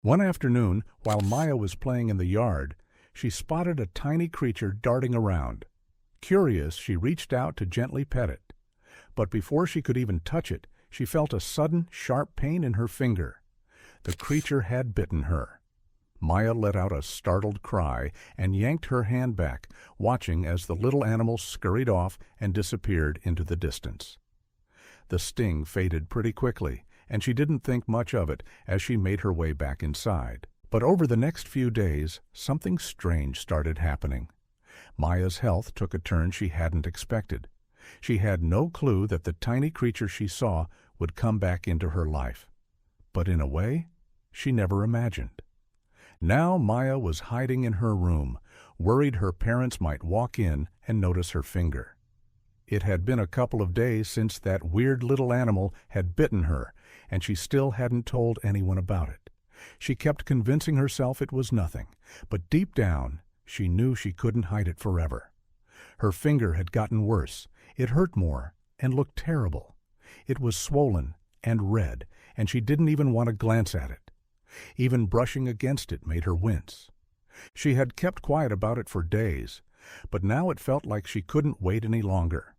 One afternoon, while Maya was playing in the yard, she spotted a tiny creature darting around. Curious, she reached out to gently pet it. But before she could even touch it, she felt a sudden, sharp pain in her finger. The creature had bitten her. Maya let out a startled cry and yanked her hand back, watching as the little animal scurried off and disappeared into the distance. The sting faded pretty quickly, and she didn't think much of it as she made her way back inside. But over the next few days, something strange started happening. Maya's health took a turn she hadn't expected. She had no clue that the tiny creature she saw would come back into her life. But in a way, she never imagined. Now Maya was hiding in her room, worried her parents might walk in and notice her finger. It had been a couple of days since that weird little animal had bitten her, and she still hadn't told anyone about it. She kept convincing herself it was nothing, but deep down, she knew she couldn't hide it forever. Her finger had gotten worse. It hurt more and looked terrible. It was swollen and red, and she didn't even want to glance at it. Even brushing against it made her wince. She had kept quiet about it for days, but now it felt like she couldn't wait any longer.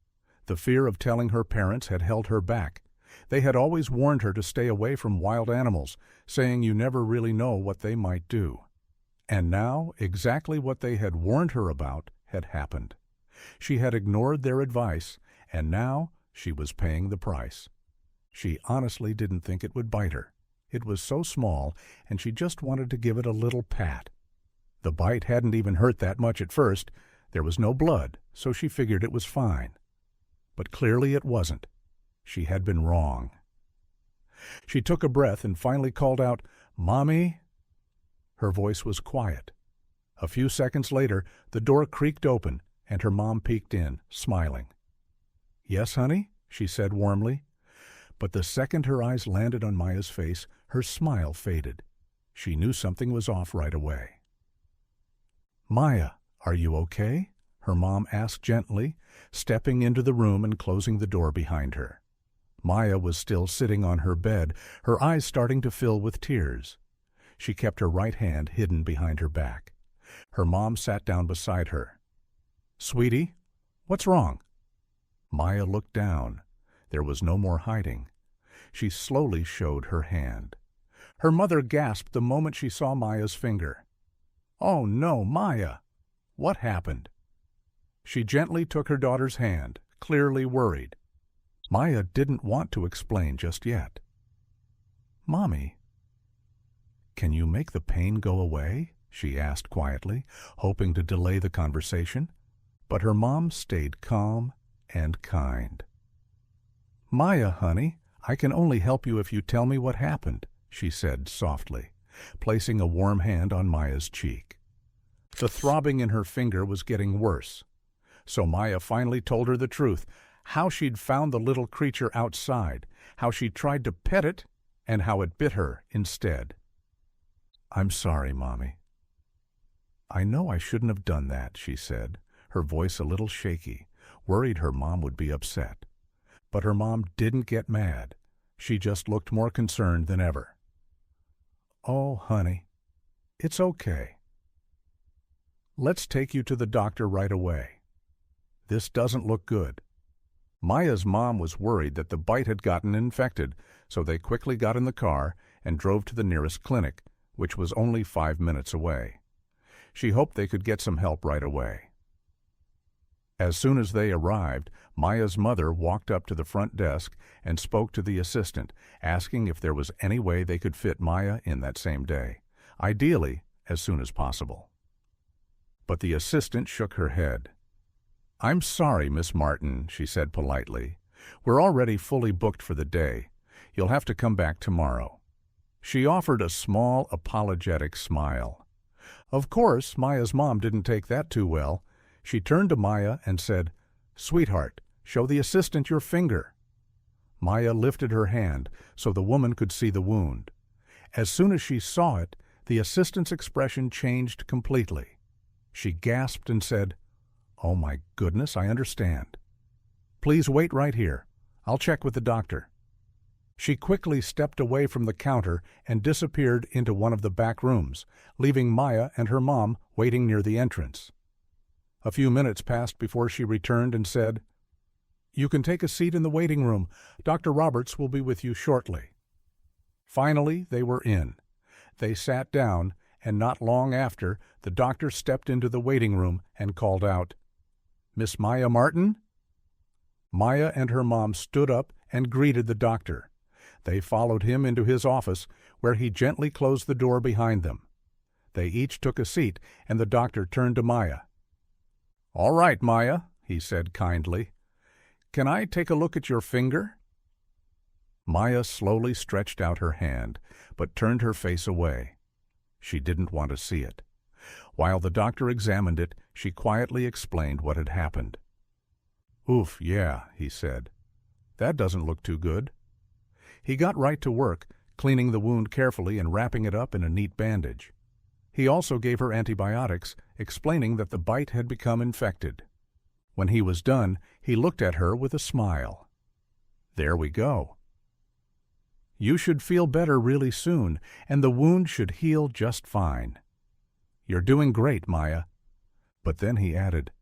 The fear of telling her parents had held her back. They had always warned her to stay away from wild animals, saying you never really know what they might do. And now, exactly what they had warned her about had happened. She had ignored their advice, and now she was paying the price. She honestly didn't think it would bite her. It was so small, and she just wanted to give it a little pat. The bite hadn't even hurt that much at first. There was no blood, so she figured it was fine. But clearly it wasn't. She had been wrong. She took a breath and finally called out, "Mommy?" Her voice was quiet. A few seconds later, the door creaked open, and her mom peeked in, smiling. "Yes, honey?" she said warmly. But the second her eyes landed on Maya's face, her smile faded. She knew something was off right away. "Maya, are you okay?" her mom asked gently, stepping into the room and closing the door behind her. Maya was still sitting on her bed, her eyes starting to fill with tears. She kept her right hand hidden behind her back. Her mom sat down beside her. "Sweetie, what's wrong?" Maya looked down. There was no more hiding. She slowly showed her hand. Her mother gasped the moment she saw Maya's finger. "Oh no, Maya! What happened?" She gently took her daughter's hand, clearly worried. Maya didn't want to explain just yet. "Mommy, can you make the pain go away?" she asked quietly, hoping to delay the conversation. But her mom stayed calm and kind. "Maya, honey, I can only help you if you tell me what happened," she said softly, placing a warm hand on Maya's cheek. The throbbing in her finger was getting worse. So Maya finally told her the truth, how she'd found the little creature outside, how she tried to pet it, and how it bit her instead. "I'm sorry, Mommy." "I know I shouldn't have done that," she said, her voice a little shaky, worried her mom would be upset. But her mom didn't get mad. She just looked more concerned than ever. "Oh, honey, it's okay. Let's take you to the doctor right away. This doesn't look good." Maya's mom was worried that the bite had gotten infected, so they quickly got in the car and drove to the nearest clinic, which was only 5 minutes away. She hoped they could get some help right away. As soon as they arrived, Maya's mother walked up to the front desk and spoke to the assistant, asking if there was any way they could fit Maya in that same day, ideally as soon as possible. But the assistant shook her head. "I'm sorry, Miss Martin," she said politely. "We're already fully booked for the day. You'll have to come back tomorrow." She offered a small, apologetic smile. Of course, Maya's mom didn't take that too well. She turned to Maya and said, "Sweetheart, show the assistant your finger." Maya lifted her hand so the woman could see the wound. As soon as she saw it, the assistant's expression changed completely. She gasped and said, "Oh my goodness, I understand. Please wait right here. I'll check with the doctor." She quickly stepped away from the counter and disappeared into one of the back rooms, leaving Maya and her mom waiting near the entrance. A few minutes passed before she returned and said, "You can take a seat in the waiting room. Dr. Roberts will be with you shortly." Finally, they were in. They sat down, and not long after, the doctor stepped into the waiting room and called out, "Miss Maya Martin?" Maya and her mom stood up and greeted the doctor. They followed him into his office, where he gently closed the door behind them. They each took a seat, and the doctor turned to Maya. "All right, Maya," he said kindly. "Can I take a look at your finger?" Maya slowly stretched out her hand, but turned her face away. She didn't want to see it. While the doctor examined it, she quietly explained what had happened. "Oof, yeah," he said. "That doesn't look too good." He got right to work, cleaning the wound carefully and wrapping it up in a neat bandage. He also gave her antibiotics, explaining that the bite had become infected. When he was done, he looked at her with a smile. "There we go. You should feel better really soon, and the wound should heal just fine. You're doing great, Maya." But then he added,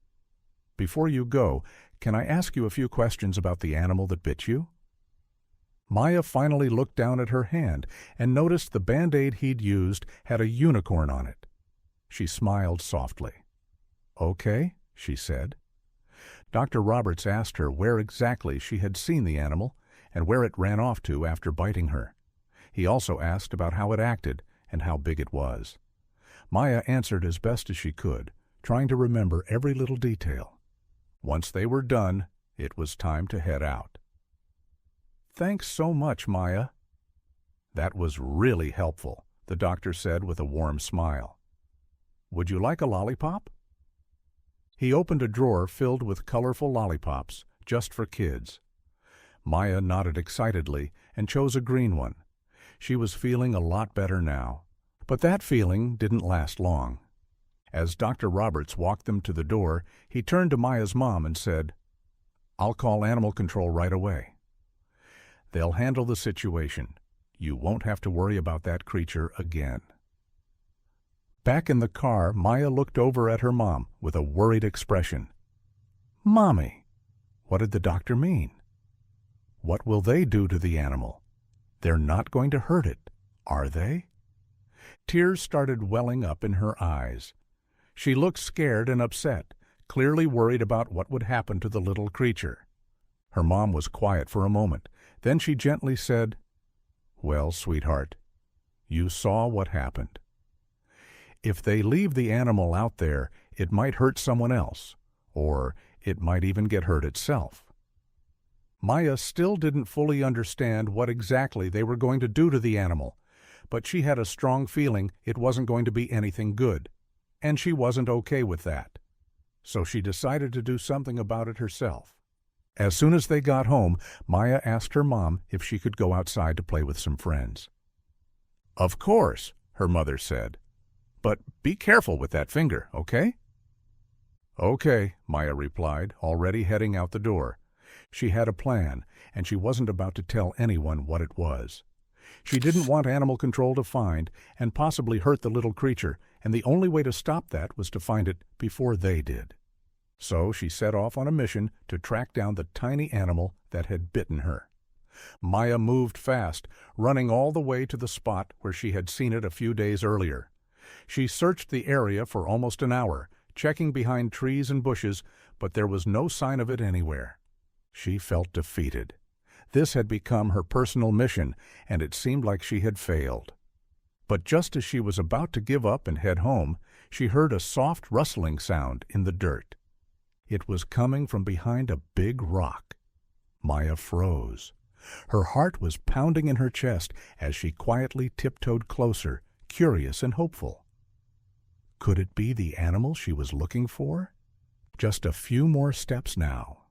"Before you go, can I ask you a few questions about the animal that bit you?" Maya finally looked down at her hand and noticed the Band-Aid he'd used had a unicorn on it. She smiled softly. "Okay," she said. Dr. Roberts asked her where exactly she had seen the animal and where it ran off to after biting her. He also asked about how it acted and how big it was. Maya answered as best as she could, trying to remember every little detail. Once they were done, it was time to head out. "Thanks so much, Maya." "That was really helpful," the doctor said with a warm smile. "Would you like a lollipop?" He opened a drawer filled with colorful lollipops, just for kids. Maya nodded excitedly and chose a green one. She was feeling a lot better now. But that feeling didn't last long. As Dr. Roberts walked them to the door, he turned to Maya's mom and said, "I'll call animal control right away. They'll handle the situation. You won't have to worry about that creature again." Back in the car, Maya looked over at her mom with a worried expression. "Mommy, what did the doctor mean? What will they do to the animal? They're not going to hurt it, are they?" Tears started welling up in her eyes. She looked scared and upset, clearly worried about what would happen to the little creature. Her mom was quiet for a moment. Then she gently said, "Well, sweetheart, you saw what happened. If they leave the animal out there, it might hurt someone else, or it might even get hurt itself." Maya still didn't fully understand what exactly they were going to do to the animal, but she had a strong feeling it wasn't going to be anything good, and she wasn't okay with that. So she decided to do something about it herself. As soon as they got home, Maya asked her mom if she could go outside to play with some friends. "Of course," her mother said. "But be careful with that finger, okay?" "Okay," Maya replied, already heading out the door. She had a plan, and she wasn't about to tell anyone what it was. She didn't want animal control to find and possibly hurt the little creature, and the only way to stop that was to find it before they did. So she set off on a mission to track down the tiny animal that had bitten her. Maya moved fast, running all the way to the spot where she had seen it a few days earlier. She searched the area for almost an hour, checking behind trees and bushes, but there was no sign of it anywhere. She felt defeated. This had become her personal mission, and it seemed like she had failed. But just as she was about to give up and head home, she heard a soft rustling sound in the dirt. It was coming from behind a big rock. Maya froze. Her heart was pounding in her chest as she quietly tiptoed closer, curious and hopeful. Could it be the animal she was looking for? Just a few more steps now.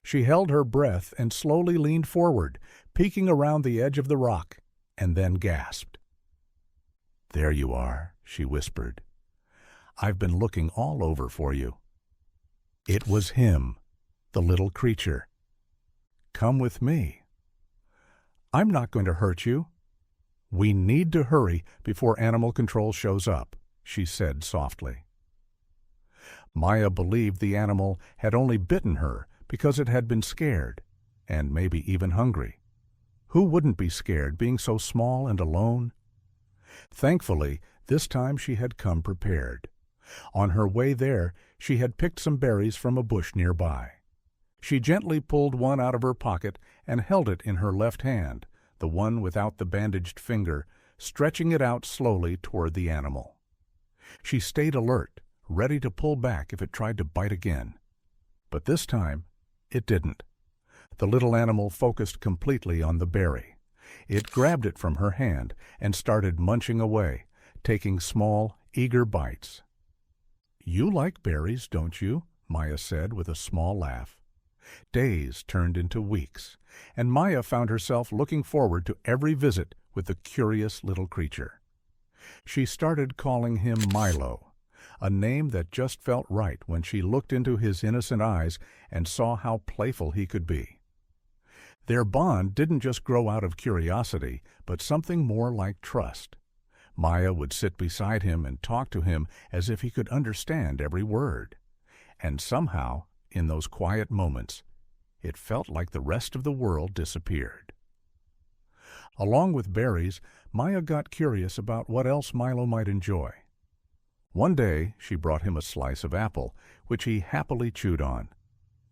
She held her breath and slowly leaned forward, peeking around the edge of the rock, and then gasped. "There you are," she whispered. "I've been looking all over for you." It was him, the little creature. "Come with me." I'm not going to hurt you." "We need to hurry before animal control shows up," she said softly. Maya believed the animal had only bitten her because it had been scared, and maybe even hungry. Who wouldn't be scared being so small and alone? Thankfully, this time she had come prepared. On her way there, she had picked some berries from a bush nearby. She gently pulled one out of her pocket and held it in her left hand, the one without the bandaged finger, stretching it out slowly toward the animal. She stayed alert, ready to pull back if it tried to bite again. But this time, it didn't. The little animal focused completely on the berry. It grabbed it from her hand and started munching away, taking small, eager bites. "You like berries, don't you?" Maya said with a small laugh. Days turned into weeks, and Maya found herself looking forward to every visit with the curious little creature. She started calling him Milo, a name that just felt right when she looked into his innocent eyes and saw how playful he could be. Their bond didn't just grow out of curiosity, but something more like trust. Maya would sit beside him and talk to him as if he could understand every word. And somehow, in those quiet moments, it felt like the rest of the world disappeared. Along with berries, Maya got curious about what else Milo might enjoy. One day, she brought him a slice of apple, which he happily chewed on.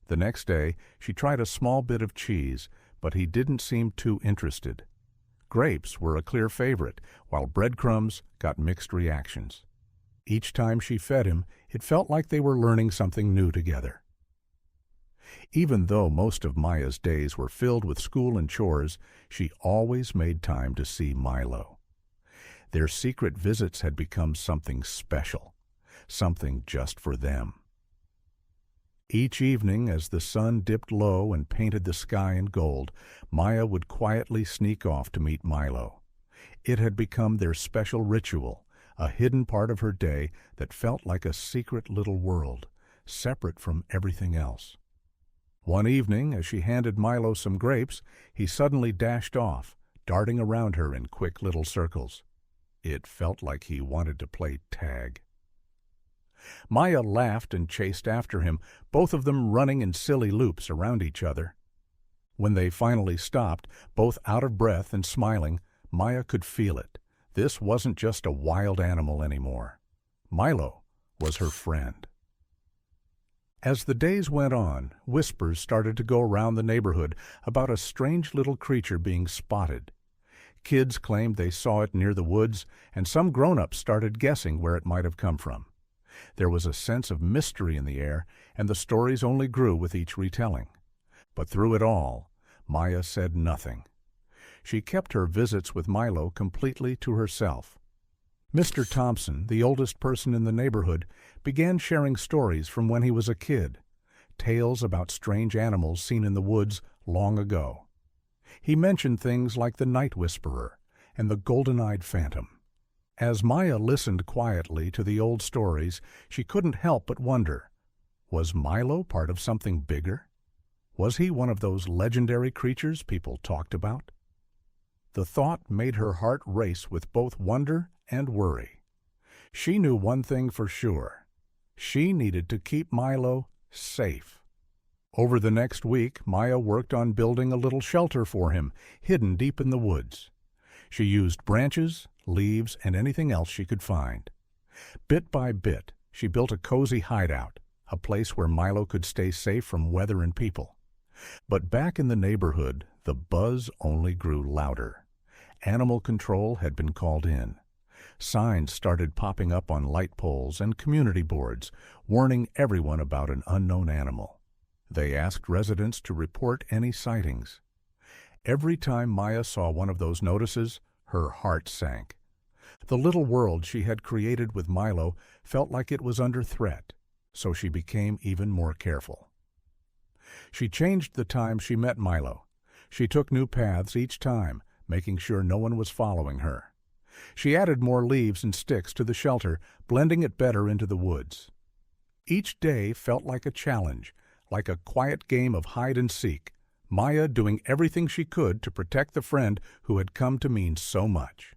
The next day, she tried a small bit of cheese, but he didn't seem too interested. Grapes were a clear favorite, while breadcrumbs got mixed reactions. Each time she fed him, it felt like they were learning something new together. Even though most of Maya's days were filled with school and chores, she always made time to see Milo. Their secret visits had become something special, something just for them. Each evening, as the sun dipped low and painted the sky in gold, Maya would quietly sneak off to meet Milo. It had become their special ritual, a hidden part of her day that felt like a secret little world, separate from everything else. One evening, as she handed Milo some grapes, he suddenly dashed off, darting around her in quick little circles. It felt like he wanted to play tag. Maya laughed and chased after him, both of them running in silly loops around each other. When they finally stopped, both out of breath and smiling, Maya could feel it. This wasn't just a wild animal anymore. Milo was her friend. As the days went on, whispers started to go around the neighborhood about a strange little creature being spotted. Kids claimed they saw it near the woods, and some grown-ups started guessing where it might have come from. There was a sense of mystery in the air, and the stories only grew with each retelling. But through it all, Maya said nothing. She kept her visits with Milo completely to herself. Mr. Thompson, the oldest person in the neighborhood, began sharing stories from when he was a kid, tales about strange animals seen in the woods long ago. He mentioned things like the night whisperer and the golden-eyed phantom. As Maya listened quietly to the old stories, she couldn't help but wonder, was Milo part of something bigger? Was he one of those legendary creatures people talked about? The thought made her heart race with both wonder and worry. She knew one thing for sure. She needed to keep Milo safe. Over the next week, Maya worked on building a little shelter for him, hidden deep in the woods. She used branches, leaves, and anything else she could find. Bit by bit, she built a cozy hideout, a place where Milo could stay safe from weather and people. But back in the neighborhood, the buzz only grew louder. Animal control had been called in. Signs started popping up on light poles and community boards, warning everyone about an unknown animal. They asked residents to report any sightings. Every time Maya saw one of those notices, her heart sank. The little world she had created with Milo felt like it was under threat, so she became even more careful. She changed the time she met Milo. She took new paths each time, making sure no one was following her. She added more leaves and sticks to the shelter, blending it better into the woods. Each day felt like a challenge, like a quiet game of hide and seek, Maya doing everything she could to protect the friend who had come to mean so much.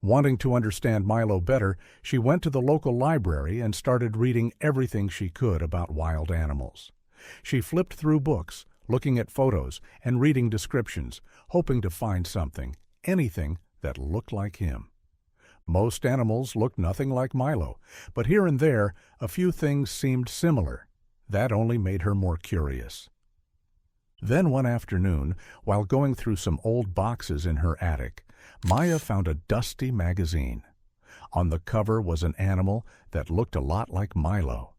Wanting to understand Milo better, she went to the local library and started reading everything she could about wild animals. She flipped through books, looking at photos and reading descriptions, hoping to find something, anything that looked like him. Most animals looked nothing like Milo, but here and there a few things seemed similar. That only made her more curious. Then one afternoon, while going through some old boxes in her attic, Maya found a dusty magazine. On the cover was an animal that looked a lot like Milo.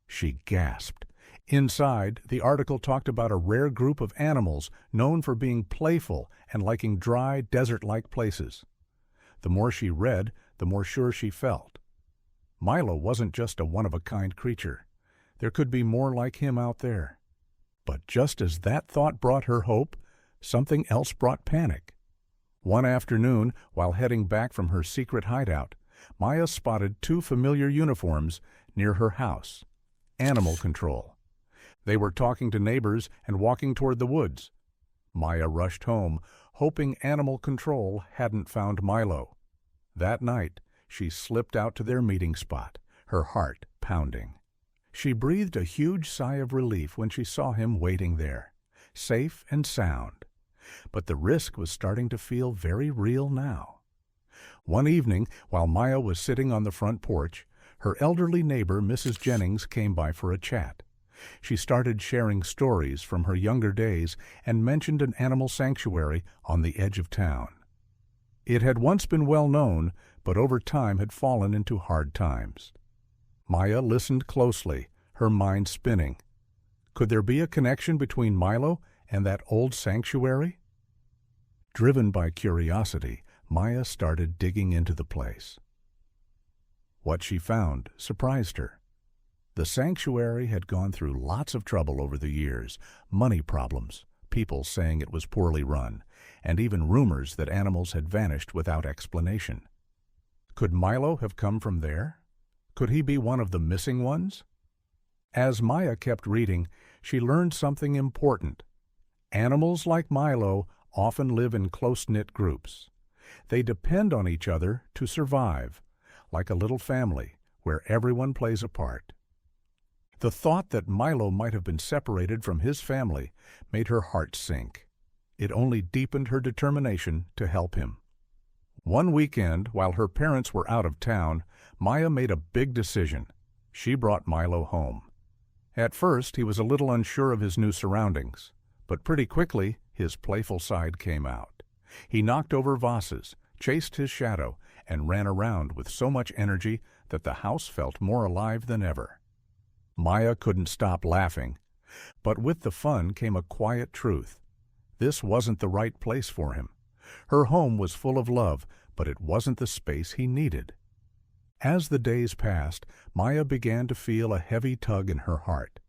She gasped. Inside, the article talked about a rare group of animals known for being playful and liking dry, desert-like places. The more she read, the more sure she felt. Milo wasn't just a one-of-a-kind creature. There could be more like him out there. But just as that thought brought her hope, something else brought panic. One afternoon, while heading back from her secret hideout, Maya spotted two familiar uniforms near her house. Animal control. They were talking to neighbors and walking toward the woods. Maya rushed home, hoping animal control hadn't found Milo. That night, she slipped out to their meeting spot, her heart pounding. She breathed a huge sigh of relief when she saw him waiting there, safe and sound. But the risk was starting to feel very real now. One evening, while Maya was sitting on the front porch, her elderly neighbor, Mrs. Jennings, came by for a chat. She started sharing stories from her younger days and mentioned an animal sanctuary on the edge of town. It had once been well known, but over time had fallen into hard times. Maya listened closely, her mind spinning. Could there be a connection between Milo and that old sanctuary? Driven by curiosity, Maya started digging into the place. What she found surprised her. The sanctuary had gone through lots of trouble over the years, money problems, people saying it was poorly run, and even rumors that animals had vanished without explanation. Could Milo have come from there? Could he be one of the missing ones? As Maya kept reading, she learned something important. Animals like Milo often live in close-knit groups. They depend on each other to survive, like a little family where everyone plays a part. The thought that Milo might have been separated from his family made her heart sink. It only deepened her determination to help him. One weekend, while her parents were out of town, Maya made a big decision. She brought Milo home. At first, he was a little unsure of his new surroundings, but pretty quickly his playful side came out. He knocked over vases, chased his shadow, and ran around with so much energy that the house felt more alive than ever. Maya couldn't stop laughing, but with the fun came a quiet truth. This wasn't the right place for him. Her home was full of love, but it wasn't the space he needed. As the days passed, Maya began to feel a heavy tug in her heart.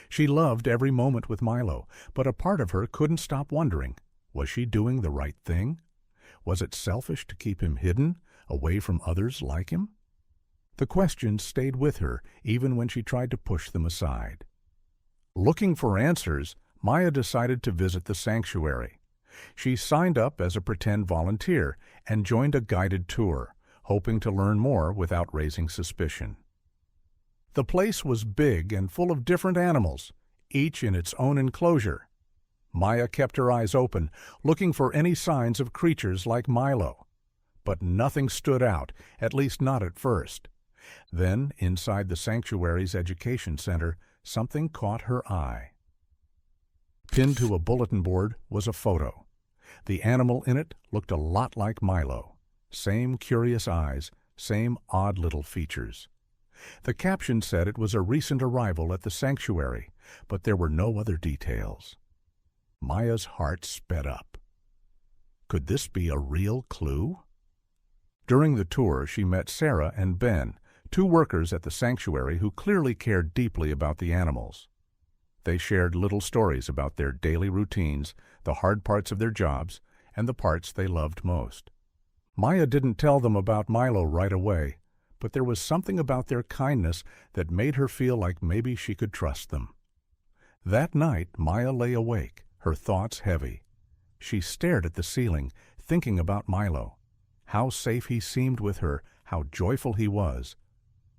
She loved every moment with Milo, but a part of her couldn't stop wondering, was she doing the right thing? Was it selfish to keep him hidden, away from others like him? The questions stayed with her even when she tried to push them aside. Looking for answers, Maya decided to visit the sanctuary. She signed up as a pretend volunteer and joined a guided tour, hoping to learn more without raising suspicion. The place was big and full of different animals, each in its own enclosure. Maya kept her eyes open, looking for any signs of creatures like Milo. But nothing stood out, at least not at first. Then, inside the sanctuary's education center, something caught her eye. Pinned to a bulletin board was a photo. The animal in it looked a lot like Milo. Same curious eyes, same odd little features. The caption said it was a recent arrival at the sanctuary, but there were no other details. Maya's heart sped up. Could this be a real clue? During the tour, she met Sarah and Ben, two workers at the sanctuary who clearly cared deeply about the animals. They shared little stories about their daily routines, the hard parts of their jobs, and the parts they loved most. Maya didn't tell them about Milo right away, but there was something about their kindness that made her feel like maybe she could trust them. That night, Maya lay awake, her thoughts heavy. She stared at the ceiling, thinking about Milo. How safe he seemed with her, how joyful he was,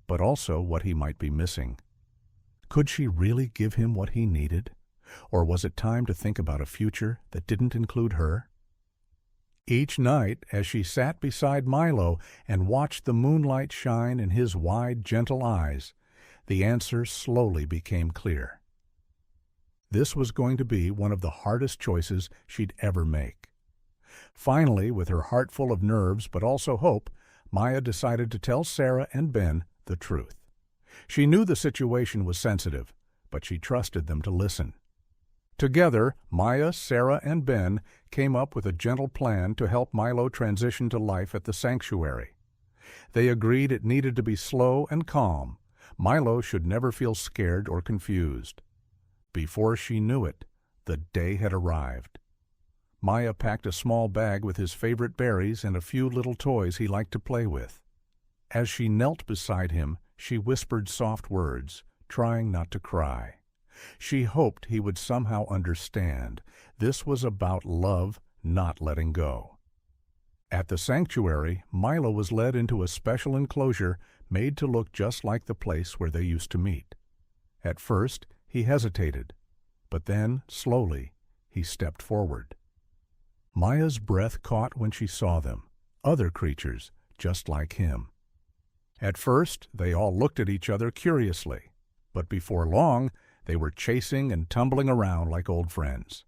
but also what he might be missing. Could she really give him what he needed? Or was it time to think about a future that didn't include her? Each night, as she sat beside Milo and watched the moonlight shine in his wide, gentle eyes, the answer slowly became clear. This was going to be one of the hardest choices she'd ever make. Finally, with her heart full of nerves but also hope, Maya decided to tell Sarah and Ben the truth. She knew the situation was sensitive, but she trusted them to listen. Together, Maya, Sarah, and Ben came up with a gentle plan to help Milo transition to life at the sanctuary. They agreed it needed to be slow and calm. Milo should never feel scared or confused. Before she knew it, the day had arrived. Maya packed a small bag with his favorite berries and a few little toys he liked to play with. As she knelt beside him, she whispered soft words, trying not to cry. She hoped he would somehow understand. This was about love, not letting go. At the sanctuary, Milo was led into a special enclosure made to look just like the place where they used to meet. At first, he hesitated, but then, slowly, he stepped forward. Maya's breath caught when she saw them, other creatures just like him. At first, they all looked at each other curiously, but before long, they were chasing and tumbling around like old friends.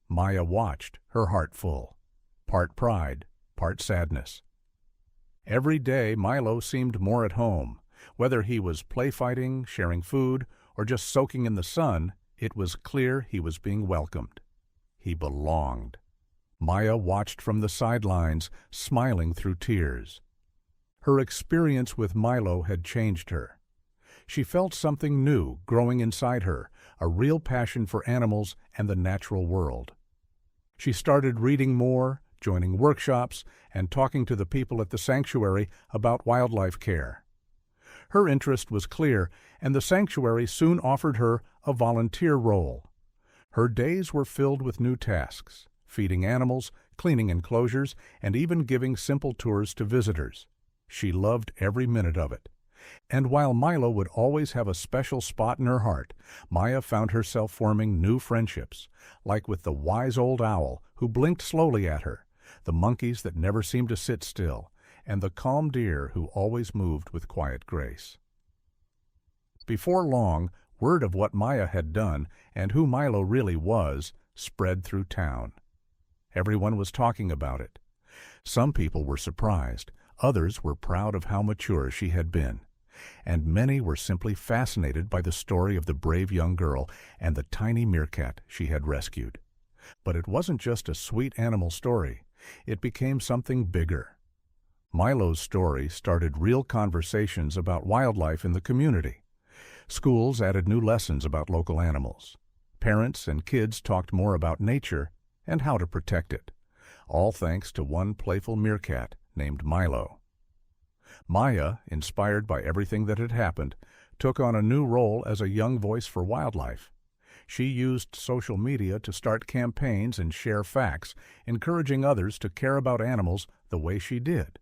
Maya watched, her heart full, part pride, part sadness. Every day, Milo seemed more at home. Whether he was play-fighting, sharing food, or just soaking in the sun, it was clear he was being welcomed. He belonged. Maya watched from the sidelines, smiling through tears. Her experience with Milo had changed her. She felt something new growing inside her, a real passion for animals and the natural world. She started reading more, joining workshops, and talking to the people at the sanctuary about wildlife care. Her interest was clear, and the sanctuary soon offered her a volunteer role. Her days were filled with new tasks, feeding animals, cleaning enclosures, and even giving simple tours to visitors. She loved every minute of it. And while Milo would always have a special spot in her heart, Maya found herself forming new friendships, like with the wise old owl who blinked slowly at her, the monkeys that never seemed to sit still, and the calm deer who always moved with quiet grace. Before long, word of what Maya had done and who Milo really was spread through town. Everyone was talking about it. Some people were surprised, others were proud of how mature she had been, and many were simply fascinated by the story of the brave young girl and the tiny meerkat she had rescued. But it wasn't just a sweet animal story. It became something bigger. Milo's story started real conversations about wildlife in the community. Schools added new lessons about local animals. Parents and kids talked more about nature and how to protect it, all thanks to one playful meerkat named Milo. Maya, inspired by everything that had happened, took on a new role as a young voice for wildlife. She used social media to start campaigns and share facts, encouraging others to care about animals the way she did.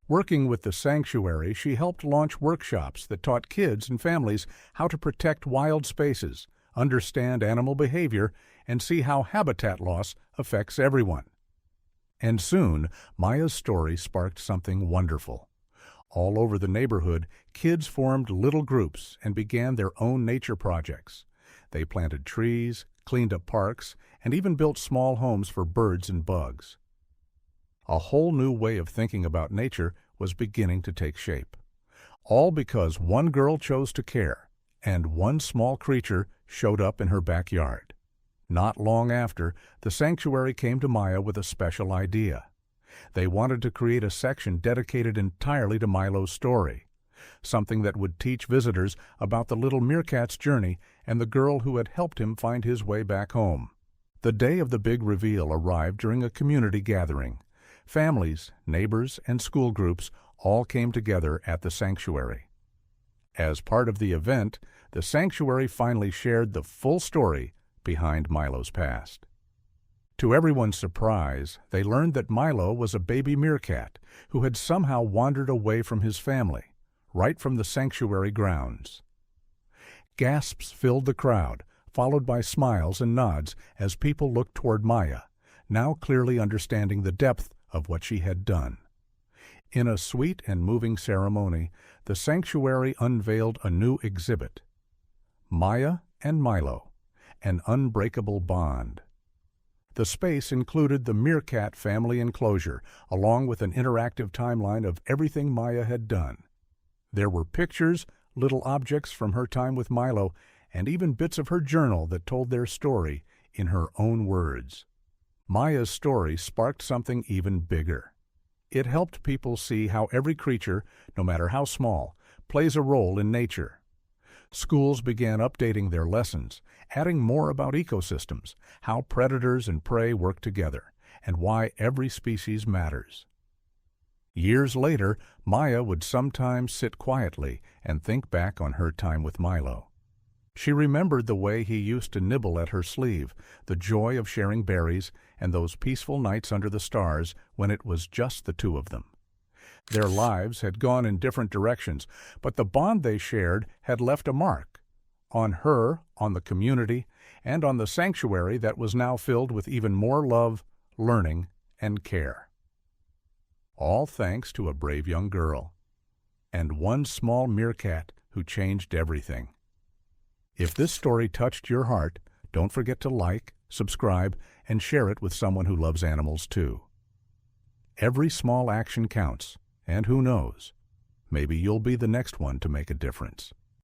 Working with the sanctuary, she helped launch workshops that taught kids and families how to protect wild spaces, understand animal behavior, and see how habitat loss affects everyone. And soon, Maya's story sparked something wonderful. All over the neighborhood, kids formed little groups and began their own nature projects. They planted trees, cleaned up parks, and even built small homes for birds and bugs. A whole new way of thinking about nature was beginning to take shape. All because one girl chose to care, and one small creature showed up in her backyard. Not long after, the sanctuary came to Maya with a special idea. They wanted to create a section dedicated entirely to Milo's story, something that would teach visitors about the little meerkat's journey and the girl who had helped him find his way back home. The day of the big reveal arrived during a community gathering. Families, neighbors, and school groups all came together at the sanctuary. As part of the event, the sanctuary finally shared the full story behind Milo's past. To everyone's surprise, they learned that Milo was a baby meerkat who had somehow wandered away from his family, right from the sanctuary grounds. Gasps filled the crowd, followed by smiles and nods as people looked toward Maya, now clearly understanding the depth of what she had done. In a sweet and moving ceremony, the sanctuary unveiled a new exhibit, Maya and Milo, an unbreakable bond. The space included the meerkat family enclosure, along with an interactive timeline of everything Maya had done. There were pictures, little objects from her time with Milo, and even bits of her journal that told their story in her own words. Maya's story sparked something even bigger. It helped people see how every creature, no matter how small, plays a role in nature. Schools began updating their lessons, adding more about ecosystems, how predators and prey work together, and why every species matters. Years later, Maya would sometimes sit quietly and think back on her time with Milo. She remembered the way he used to nibble at her sleeve, the joy of sharing berries, and those peaceful nights under the stars when it was just the two of them. Their lives had gone in different directions, but the bond they shared had left a mark on her, on the community, and on the sanctuary that was now filled with even more love, learning, and care. All thanks to a brave young girl, and one small meerkat who changed everything. If this story touched your heart, don't forget to like, subscribe, and share it with someone who loves animals too. Every small action counts, and who knows, maybe you'll be the next one to make a difference.